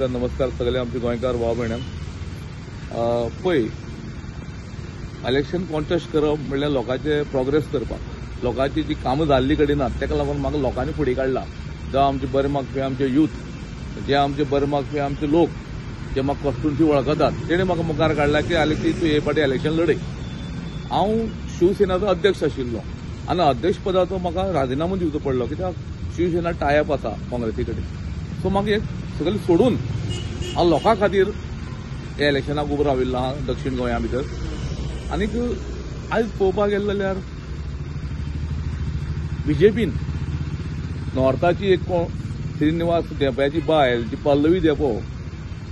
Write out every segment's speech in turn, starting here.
नमस्कार सगळे आमचे गोंयकार भाव भयणां पळय इलेक्शन कॉन्टेस्ट करप म्हणल्यार लोकांचे प्रोग्रेस करपाक लोकांची जी कामां जाल्ली कडेन नात ताका लागून म्हाका लोकांनी फुडें काडला जावं आमचे बरे मागपी आमचे यूथ जे आमचे बरे मागपी आमचे लोक जे म्हाका कॉन्स्टिट्युएन्सी वळखतात तेणे म्हाका मुखार काडला की तूं हे फावटी इलेक्शन लढय। हांव शिवसेनाचो अध्यक्ष आशिल्लो आनी अध्यक्ष पदाचो म्हाका राजिनामो दिवचो पडलो कित्याक शिवसेना टायअप आसा काँग्रेसी कडेन। सो म्हाका एक सगळें सोडून हांव लोकां खातीर हे इलेक्शनाक उबो राविल्लो आहा दक्षिण गोंया भितर। आनीक आयज पळोवपाक गेले जाल्यार बीजेपीन नॉर्थाची एक श्रीनिवास देंप्याची बायल जी पल्लवी देंपो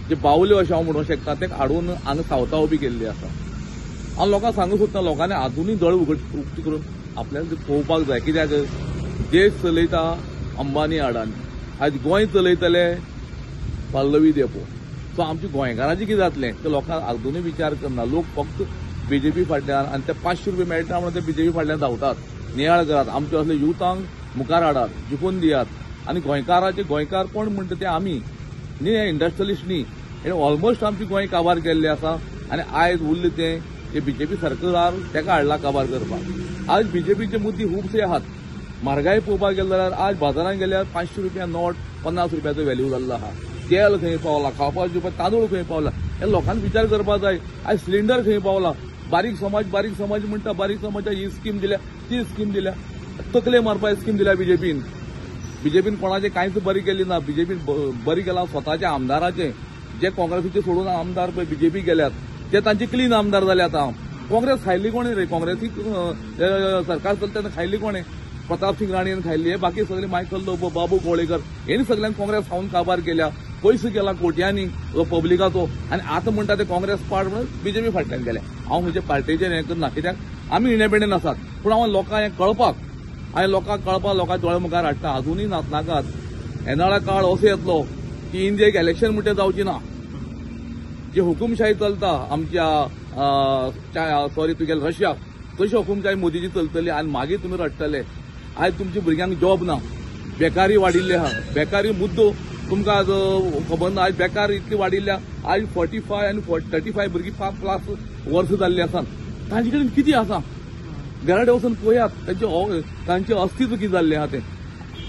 जे बावल्यो अशें हांव म्हणूंक शकता तेका हाडून हांगा सावथा उबी केल्ली आसा। हांव लोकांक सांगूंक सोदता लोकांनी आजुनूय दोळे उक्ती करून आपल्याला पळोवपाक जाय कित्याक देश चलयता अंबानी अडानी आज गोंय चलयतले पल्लवी देंपो। सो आमच्या गोंयकारांचें कितें जातलें तें लोकांक आजुनूय विचार करना। लोक फक्त बीजेपी फाटल्यान आनी ते 500 रुपया मेळटा म्हणून ते बीजेपी फाटल्यान धांवतात नियाळ करात आमचे असले युथांक मुखार हाडात जिखून दियात। आनी गोंयकार कोण म्हणटा ते आमी न्ही हे इंडस्ट्रियलिस्ट न्ही हे ऑलमोस्ट आमची गोंय काबार केल्ले आसा आनी आयज उरले ते बीजेपी सरकार तेका हाडला काबार करपाक। आज बीजेपीचे मुद्दे खुबशे आहात। म्हारगाय पळोवपाक गेले जाल्यार आज बाजारांत गेल्यार 500 रुपया नोट 50 रुपयाचो व्हॅल्यू जाल्लो आहा। तेल खंय पावला खावपाचे तांदूळ खंय पावला हे लोकांनी विचार करपाक जाय। आज सिलिंडर खंय पावला बारीक समाज म्हणटा बारीक समाजाक ही स्कीम दिल्या ती स्कीम दिल्या तकले मारपाची स्कीम दिल्या बीजेपीन कोणाचे कांयच बरी केली ना। बीजेपीन बरी केला स्वताच्या आमदाराचे जे काँग्रेसीचे सोडून आमदार पळय बीजेपी गेल्यात ते तांचे क्लीन आमदार जाले। आतां काँग्रेस खायल्ली कोणी रे काँग्रेसी सरकार चलता खायल्ली कोणी प्रताप सिंग राणेन खायल्ली हे बाकी सगळे मायकल लोबो बाबू कोळेकर हेणी सगळ्यांनी काँग्रेस खावन काबार केल्या पयसो केला कोट्यांनी पब्लिकाचो आनी आतां म्हणटा ते काँग्रेस पार्ट म्हणून बीजेपी फाटल्यान गेले। हांव खंयचे पार्टीचेर हें करना कित्याक आमी इंडिपेंडंट आसात पूण हांव लोकांक हें कळपाक लोकांक दोळे मुखार हाडटा आजुनूय नाकात। येणारा काळ असो येतलो की इंडियेक इलेक्शन म्हणटा जावची ना। जी हुकुमशाही चलता आमच्या तुगेले रशियाक तशी हुकुमशाही मोदीची चलतली आनी मागीर तुमी रडटले। आयज तुमच्या भुरग्यांक जॉब ना बेकारी वाडिल्ली आहा बेकारी मुद्दो तुमकां आज खबर ना। आज बेकार इतली वाडिल्ल्या आज 45 आनी 35 भुरगीं 5+ वर्सां जाल्लीं आसात तांचे कडेन कितें आसा घराडे वचून पळयात तांचें अस्तित्व कितें जाल्लें आहा तें।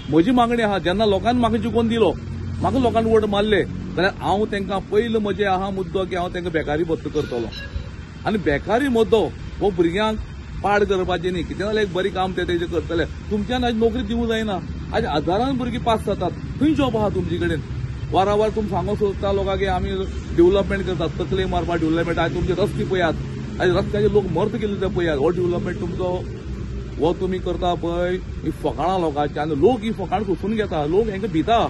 म्हजी मागणी आहा जेन्ना लोकांनी म्हाका जिखोवन दिलो म्हाका लोकांनी वोट मारले जाल्यार हांव तांकां पयलो म्हजे आहा मुद्दो की हांव तांकां बेकारी भत्त करतलो आनी बेकारी मुद्दो हो भुरग्यांक पाड करपाचें न्ही कितें जाल्यार एक बरी काम ते तेजें करतले। तुमच्यान आज नोकरी दिवंक जायना आज हजारान भुरगीं पास जातात खंय जॉब आहा तुमचे कडेन वारंवार तुमी सांगूंक सोदता लोकांक की आमी डेव्हलपमेंट करतात तकले मारपाक डेव्हलपमेंट आज तुमचे रस्ते पळयात आज रस्त्याचे लोक मर्त केले ते पळयात हो डेव्हलपमेंट तुमचो हो तुमी करता पळय ही फकाणां लोकांची आनी लोक ही फकाणां सोंसून घेता लोक हेंकां भिता।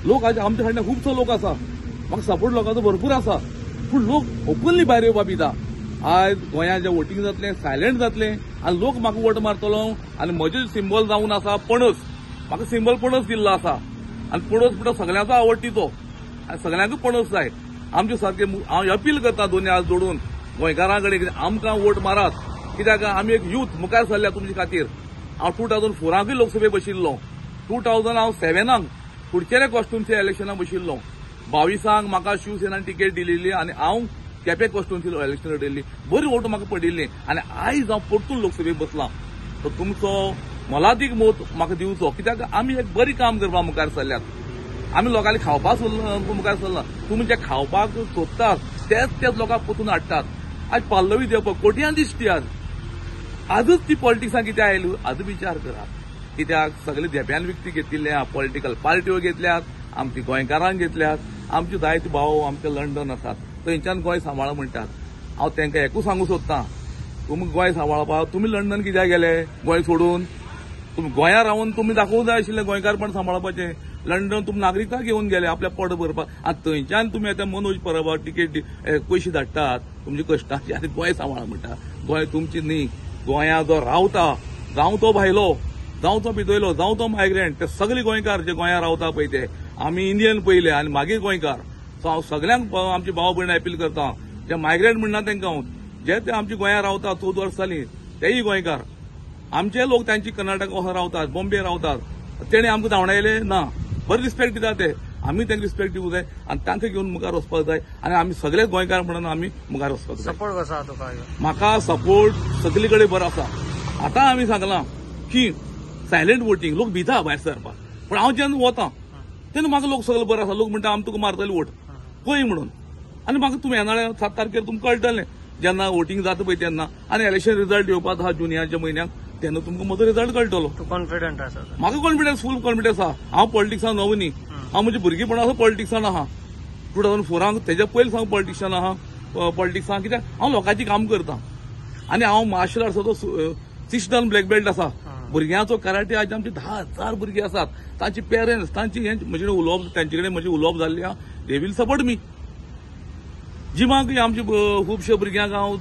लोक आज आमच्या फाटल्यान खुबसो लोक आसा म्हाका सपोर्ट लोकांचो भरपूर आसा पूण लोक ओपनली भायर येवपाक भिता। आज गोंयांत जें वोटींग जातलें सायलेंट जातलें आनी लोक म्हाका वोट मारतलो आनी म्हजें सिंबल जावन आसा पणस म्हाका सिंबल पणस दिल्लो आसा आनी पणस म्हणटा सगळ्यांचो आवडटी तो आनी सगळ्यांकूच पणस जाय। आमचे सारके हांव अपील करता दोनी हात जोडून गोंयकारां कडेन आमकां वोट मारात कित्याक आमी एक यूथ मुखार सरल्या तुमचे खातीर। हांव 2004 लोकसभेक बशिल्लो 2007 फुडचे कॉन्स्टिट्युएन्सी इलेक्शनाक बशिल्लो 22 म्हाका शिवसेनान टिकेट दिलेली आनी हांव केपें कॉन्स्टिट्युएन्सी इलेक्शन लढयल्ली बरी वोट म्हाका पडिल्ली आनी आयज हांव परतून लोकसभेक बसलां। तर तुमचो मोलादीक मत म्हाका दिवचो कित्याक आमी एक बरी काम करपाक मुखार सरल्यात। आमी लोकांनी खावपाक मुखार सरला तुमी जे खावपाक सोदतात तेच लोकांक परतून हाडटात। आज पल्लवी देंपो कोट्यान दिसती आजच ती पॉलिटिक्सांत कितें आयली आज विचार करात कित्याक सगळे देंप्यान विकती घेतिल्ले पॉलिटिकल पार्ट्यो घेतल्यात आमची गोंयकारांक घेतल्यात आमचे जायते भाव आमचे लंडन आसात थंयच्यान गोंय सांबाळ म्हणटात। हांव तांकां एकूच सांगूंक सोदतां तुमी गोंय सांबाळपाक तुमी लंडन कित्याक गेले गोंय सोडून तुमी गोंयांत रावन तुमी दाखोवंक जाय आशिल्लें गोंयकारपण सांबाळपाचें। लंडन तुमी नागरिकता घेवन गेले आपल्या पोट भरपाक आनी थंयच्यान तुमी आतां मनोज परबाक टिकेट पयशे धाडटात तुमचे कश्टाचे आनी गोंय सांबाळ म्हणटा। गोंय तुमची न्ही गोंयांत जो रावता जावं तो भायलो जावं तो भितरलो जावं तो मायग्रंट ते सगळे गोंयकार जे गोंयांत रावता पळय ते आमी इंडियन पयले आनी मागीर गोंयकार। सो हांव सगळ्यांक आमचे भाव भयण अपील करता जे मायग्रंट म्हणना तांकां जे ते आमच्या गोंयांत रावतात 14 वर्सां जालीं तेय गोंयकार आमचे लोक तांची कर्नाटक रावतात बॉम्बे रावतात तेणे आमकां धांवडायले ना बरें रिस्पेक्ट दितात ते आमी तांकां रिस्पेक्ट दिवंक जाय आनी तांकां घेवन मुखार वचपाक जाय आनी आमी सगळे गोंयकार म्हणून आमी मुखार वचपाक जाय. सपोर्ट कसो आहा तुका? म्हाका सपोर्ट सगळे कडेन बरो आसा. आतां आमी सांगलां की सायलेंट वोटींग लोक भिता भायर सरपाक, पूण हांव जेन्ना वतां तेन्ना म्हाका लोक सगळे बरो आसा. लोक म्हणटा आमी तुका मारतले वोट पळय म्हणून. आनी म्हाका तुमी येणाऱ्या 7 तारखेर तुमकां कळटलें जेन्ना वोटींग जाता पळय तेन्ना आनी इलेक्शन रिजल्ट येवपाक आहा जुनयाच्या म्हयन्याक तेन्ना तुमकां म्हजो रिजल्ट कळटलो. तूं कॉन्फिडंट आसा? म्हाका कॉन्फिडन्स फूल कॉन्फिडन्स आहा. हांव पॉलिटिक्सान नवो न्ही. हांव म्हणजे भुरगेपणां पॉलिटिक्सान आहा. 2004 तेच्या पयलीं सावन पॉलिटिक्सान आहा. पॉलिटिक्सान कित्याक हांव लोकांची काम करतां आनी हांव मार्शल आर्ट्साचो 6 dan ब्लॅक बेल्ट आसा. भुरग्यांचो कराटे आज आमचे 10,000 भुरगे आसात. तांची पेरंट्स तांची म्हजे उलोवप तांचे कडेन म्हजें उलोवप जाल्लें आहा. They will support me. जिमाकूय आमचे खुबशे भुरग्यांक हांव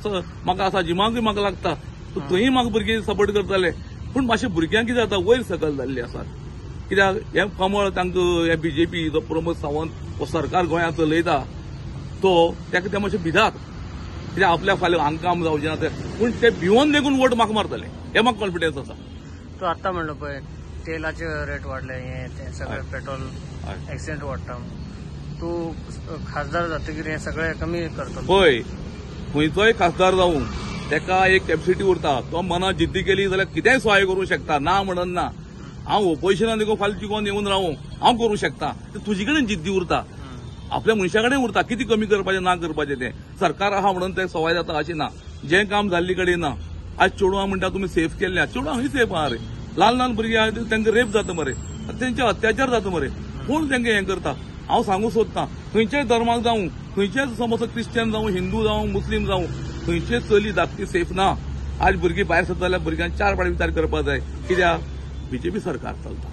म्हाका आसा जिमाकूय म्हाका लागता थंय म्हाका भुरगे सपोर्ट करताले. पूण मातशे भुरग्यांक कितें जाता वयर सकयल जाल्ली आसात. कित्याक हे कमळ तांकां हे बीजेपी जो प्रमोद सावंत हो सरकार गोंयांत चलयता तो ताका ते मातशे भितात कित्याक आपल्याक फाल्यां हांगा काम जावचें ना ते. पूण ते भिवून देखून वोट म्हाका मारतले हे म्हाका कॉन्फिडन्स आसा. तू आत्ता म्हणलो पळय तेलाचे रेट वाडले हे ते सगळे पेट्रोल एक्सिडेंट वाडटा. तू खासदार जातकीर हे सगळे कमी करतलो? पळय खंयचोय खासदार जावं तेका एक कॅपॅसिटी उरता. तो मनात जिद्दी केली जाल्यार कितेंय सहाय करूं शकता. ना म्हणून ना. हांव ओपोजिशनान देखून फाल्यां चिकोन येवन रावूं हांव करूं शकता. तुजे कडेन जिद्दी उरता. आपल्या मनशा कडेन उरता कितें कमी करपाचें ना करपाचें तें. सरकार आहा म्हणून तें सवाय जाता अशें ना. जें काम जाल्ली कडेन ना. आज चेडवां म्हणटा तुमी सेफ केल्ल्या चेडवां खंय सेफ आहा रे. ल्हान भुरगीं आहा तांकां रेप जाता मरे. तेंचे अत्याचार जाता मरे. कोण तांकां हें करता? हांव सांगूं सोदतां खंयच्याय धर्माक जावं खंयच्याय समज क्रिश्चन जावं हिंदू जावं मुस्लीम जावं खंयचेच चली धाकटी सेफ ना. आज भुरगीं भायर सरता जाल्यार भुरग्यांक 4 फावटी विचार करपाक जाय. कित्याक बीजेपी सरकार चलता.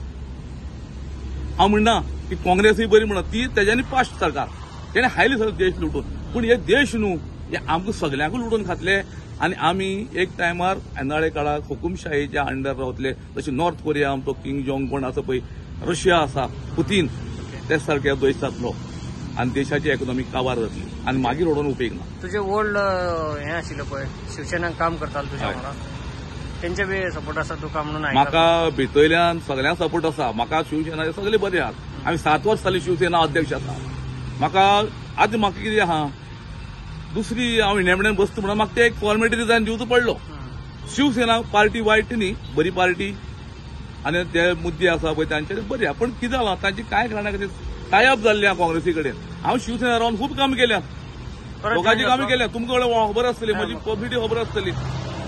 हांव म्हणना की काँग्रेसूय बरी म्हणत ती तेज्यानी पास्ट सरकार तेणे हायले सगळे देश लुटून. पूण हे देश न्हू हे आमकां सगळ्यांकूच लुटून खातले आनी आमी एक टायमार येणाऱ्या काळाक हुकुमशाहीच्या अंडर रावतले. जशें नॉर्थ कोरिया आमचो किंग जोंग कोण आसा पळय रशिया आसा पुतीन ते सारके देश जातलो आनी देशाची इकॉनॉमी काबार जातली आनी मागीर ओडून उपेग ना. तुजे ओल्ड हें आशिल्लें पळय शिवसेनाक काम करतालो तुज्या वांगडा तेंचे बी सपोर्ट आसा तुका म्हणून? म्हाका भितरल्यान सगळ्यांक सपोर्ट आसा. म्हाका शिवसेना सगळे बरे आहात. आमी 7 वर्स जाली शिवसेना अध्यक्ष आसा. म्हाका आतां म्हाका कितें आहा दुसरी हांव इंडिपेंडंट बसता म्हणून म्हाका ते एक फॉर्मेलिटी रिजायन दिवचो पडलो. शिवसेना पार्टी वायट न्ही बरी पार्टी आनी ते मुद्दे आसा पळय तांचे बरे आहा. पूण कितें जालां तांची कांय कारणां खातीर टायअप जाल्लें आहा काँग्रेसी कडेन. हांव शिवसेना रावन खूब कामां केल्यात लोकांची कामां केल्यात. तुमकां खबर आसतली म्हजी पब्लिसिटी खबर आसतली.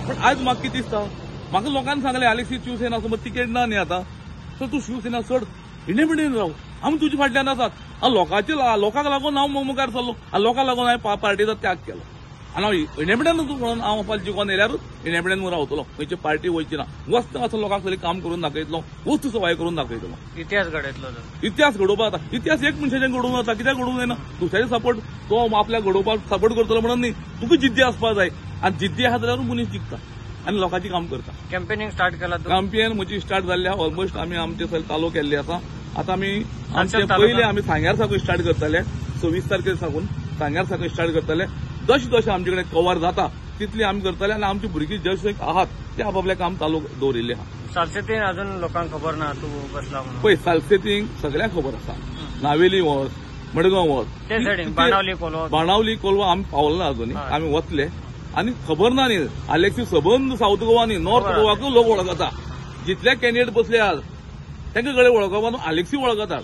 पूण आज म्हाका कितें दिसता म्हाका लोकांनी सांगलें आलेक्सी शिवसेना समज तिकेट ना न्ही आतां सो तूं शिवसेना सोड इंडिपेंडंट राव आमी तुजे फाटल्यान आसात. लोकांक लागून हांव मुखार चल्लो आनी लोकांक लागून हांवें पार्टीचो त्याग केलो आनी हांव इंडिपेंडंट म्हणून हांव फाल्यां जिखोन येयल्यारूच इंडिपेंडंट म्हणून रावतलो. खंयची पार्टी वयची ना. वस्त असो लोकांक सगळें काम करून दाखयतलो वस्तू सवाय करून दाखयतलो. इतिहास घडयतलो इतिहास घडोवपाक जाता. इतिहास एक मनशाचें घडोवंक जाता कित्याक घडोवंक जायना. दुसऱ्याचे सपोर्ट तो आपल्याक घडोवपाक सपोर्ट करतलो म्हणून न्ही. तुका जिद्दी आसपाक जाय आनी जिद्दी आहा जाल्यार मनीस जिखता आनी लोकांची काम करता. कॅम्पेनिंग स्टार्ट केला? कॅम्पेन म्हजी स्टार्ट जाल्ली आहा. ऑलमोस्ट आमी आमचे चालू केल्ली आसा. आतां आमी आमचे पयले आमी सांग्यार साकून स्टार्ट करतले. 26 तारखेर साकून सांग्यार साकून स्टार्ट करतले. जशें जशें आमचे कडेन कवर जाता तितली आमी करतले आनी आमची भुरगीं जशे आहात ते आपआपलें काम चालू दवरिल्लें आहा. सालसेतीन अजून लोकांक खबर ना तूं बसला म्हणून? पळय सालसेतींक सगळ्यांक खबर आसा. नावेली वच मडगांव वच बाणावली कोलवा आमी पावले ना अजून. आमी वतले आनी खबर ना न्ही आलेक्सी सबंद साऊथ गोवा न्ही नॉर्थ गोवाकूय लोक वळखता. जितले कॅन्डिडेट बसले आहात तांकां कडेन वळखोवपाक आलेक्सी वळखतात.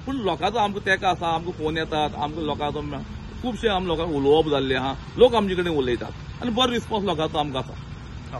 पूण लोकांचो आमकां तेका आसा आमकां फोन येतात आमकां लोकांचो खुबशे आमी लोकांक उलोवप जाल्लें आहा. लोक आमचे कडेन उलयतात आनी बरो रिस्पॉन्स लोकांचो आमकां आसा.